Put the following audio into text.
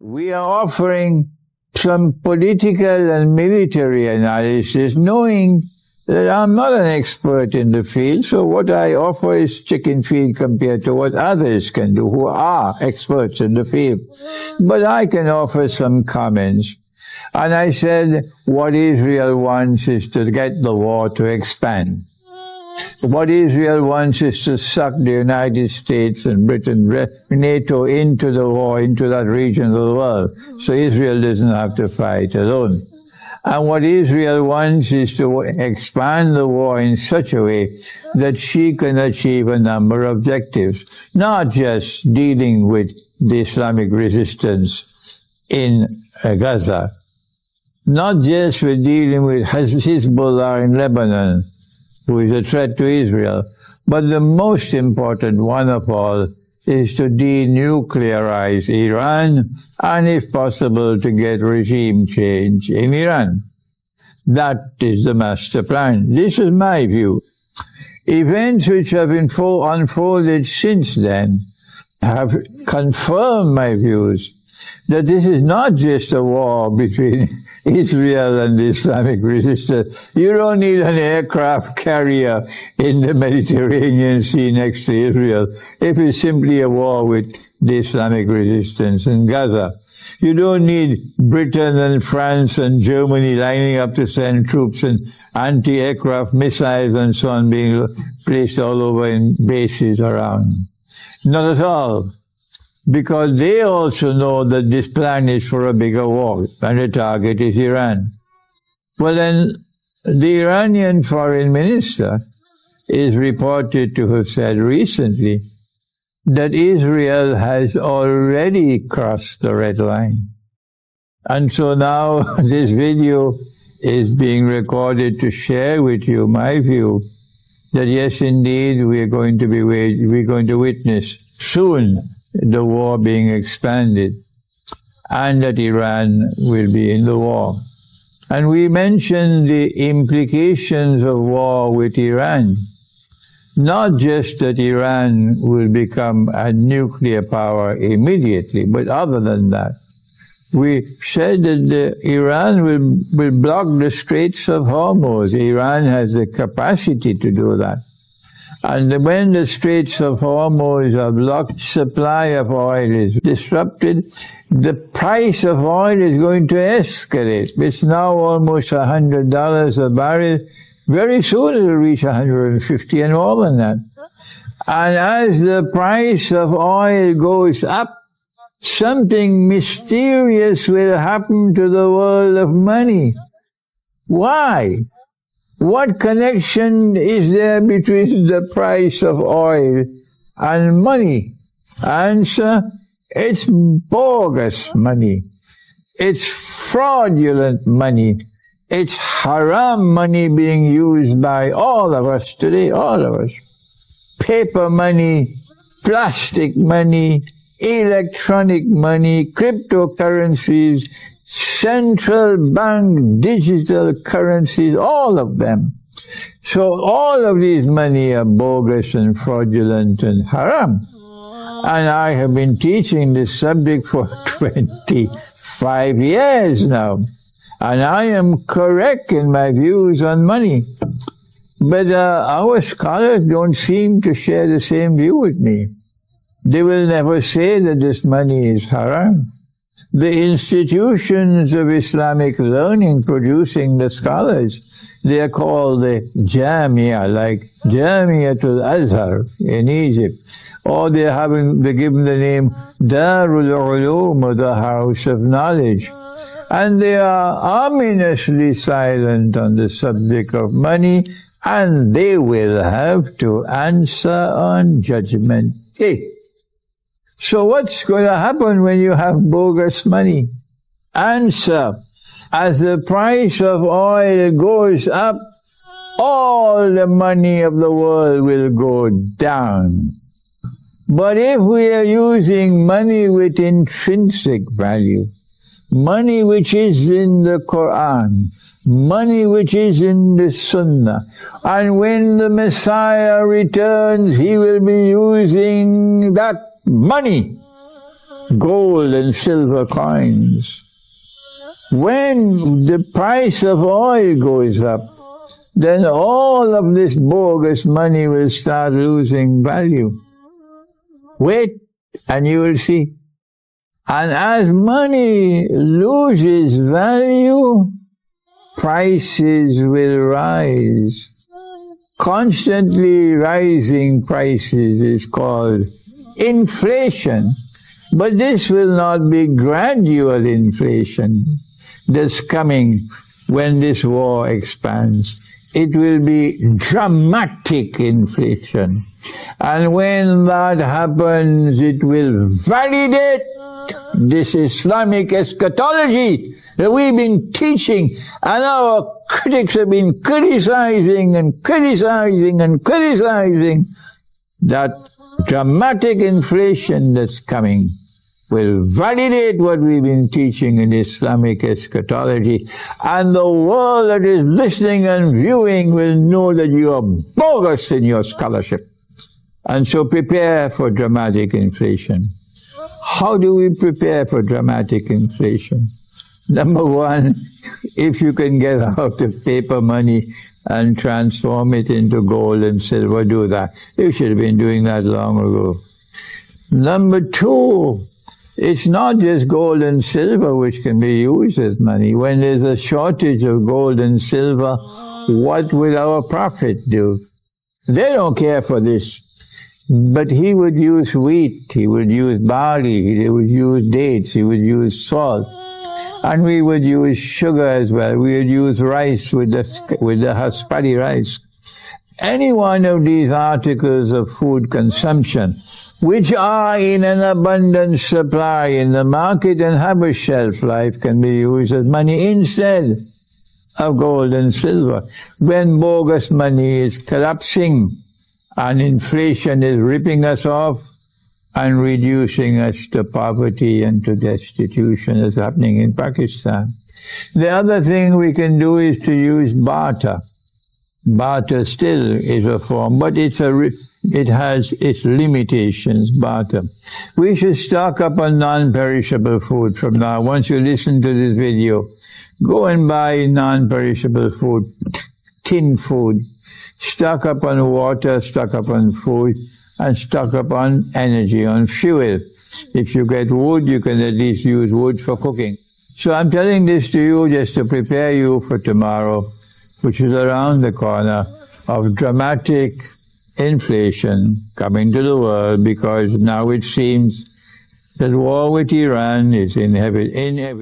We are offering some political and military analysis, knowing that I'm not an expert in the field, so what I offer is chicken feed compared to what others can do who are experts in the field. But I can offer some comments. And I said, what Israel wants is to get the war to expand. What Israel wants is to suck the United States and Britain, NATO, into the war, into that region of the world, so Israel doesn't have to fight alone. And what Israel wants is to expand the war in such a way that she can achieve a number of objectives, not just dealing with the Islamic resistance in Gaza, not just with dealing with Hezbollah in Lebanon, who is a threat to Israel, but the most important one of all is to denuclearize Iran and, if possible, to get regime change in Iran. That is the master plan. This is my view. Events which have unfolded since then have confirmed my views that this is not just a war between Israel and the Islamic resistance. You don't need an aircraft carrier in the Mediterranean Sea next to Israel if it's simply a war with the Islamic resistance in Gaza. You don't need Britain and France and Germany lining up to send troops and anti-aircraft missiles and so on being placed all over in bases around. Not at all. Because they also know that this plan is for a bigger war, and the target is Iran. Well then, the Iranian foreign minister is reported to have said recently that Israel has already crossed the red line. And so now this video is being recorded to share with you my view that yes, indeed, we're going to witness soon the war being expanded, and that Iran will be in the war. And we mentioned the implications of war with Iran. Not just that Iran will become a nuclear power immediately, but other than that. We said that Iran will block the Straits of Hormuz. Iran has the capacity to do that. And when the Straits of Hormuz are blocked, supply of oil is disrupted, the price of oil is going to escalate. It's now almost $100 a barrel. Very soon it will reach 150 and more than that. And as the price of oil goes up, something mysterious will happen to the world of money. Why? What connection is there between the price of oil and money? Answer, it's bogus money. It's fraudulent money. It's haram money being used by all of us today, all of us. Paper money, plastic money, electronic money, cryptocurrencies, central bank digital currencies, all of them. So all of these money are bogus and fraudulent and haram. And I have been teaching this subject for 25 years now. And I am correct in my views on money. But our scholars don't seem to share the same view with me. They will never say that this money is haram. The institutions of Islamic learning producing the scholars, they are called the Jamia, like Jamiatul Azhar in Egypt. Or they're given the name Darul Ulum, or the House of Knowledge. And they are ominously silent on the subject of money, and they will have to answer on Judgment Day. So what's going to happen when you have bogus money? Answer, as the price of oil goes up, all the money of the world will go down. But if we are using money with intrinsic value, money which is in the Quran, money which is in the Sunnah, and when the Messiah returns, he will be using that money gold and silver coins. When the price of oil goes up, then all of this bogus money will start losing value. Wait, and you will see. And as money loses value, prices will rise. Constantly rising prices is called inflation. But this will not be gradual inflation that's coming when this war expands. It will be dramatic inflation. And when that happens, it will validate this Islamic eschatology that we've been teaching, and our critics have been criticizing and criticizing and criticizing. That dramatic inflation that's coming will validate what we've been teaching in Islamic eschatology, and the world that is listening and viewing will know that you are bogus in your scholarship. And so prepare for dramatic inflation. How do we prepare for dramatic inflation? Number one, if you can get out of paper money and transform it into gold and silver, do that. You should have been doing that long ago. Number two, it's not just gold and silver which can be used as money. When there's a shortage of gold and silver, what will our prophet do? They don't care for this. But he would use wheat, he would use barley, he would use dates, he would use salt. And we would use sugar as well. We would use rice with the haspadi rice. Any one of these articles of food consumption, which are in an abundant supply in the market and have a shelf life, can be used as money instead of gold and silver. When bogus money is collapsing and inflation is ripping us off and reducing us to poverty and to destitution, as happening in Pakistan. The other thing we can do is to use barter. Barter still is a form, but it has its limitations, barter. We should stock up on non-perishable food from now. Once you listen to this video, go and buy non-perishable food, tin food. Stock up on water, stock up on food, and stock up on energy, on fuel. If you get wood, you can at least use wood for cooking. So I'm telling this to you just to prepare you for tomorrow, which is around the corner, of dramatic inflation coming to the world, because now it seems that war with Iran is inevitable.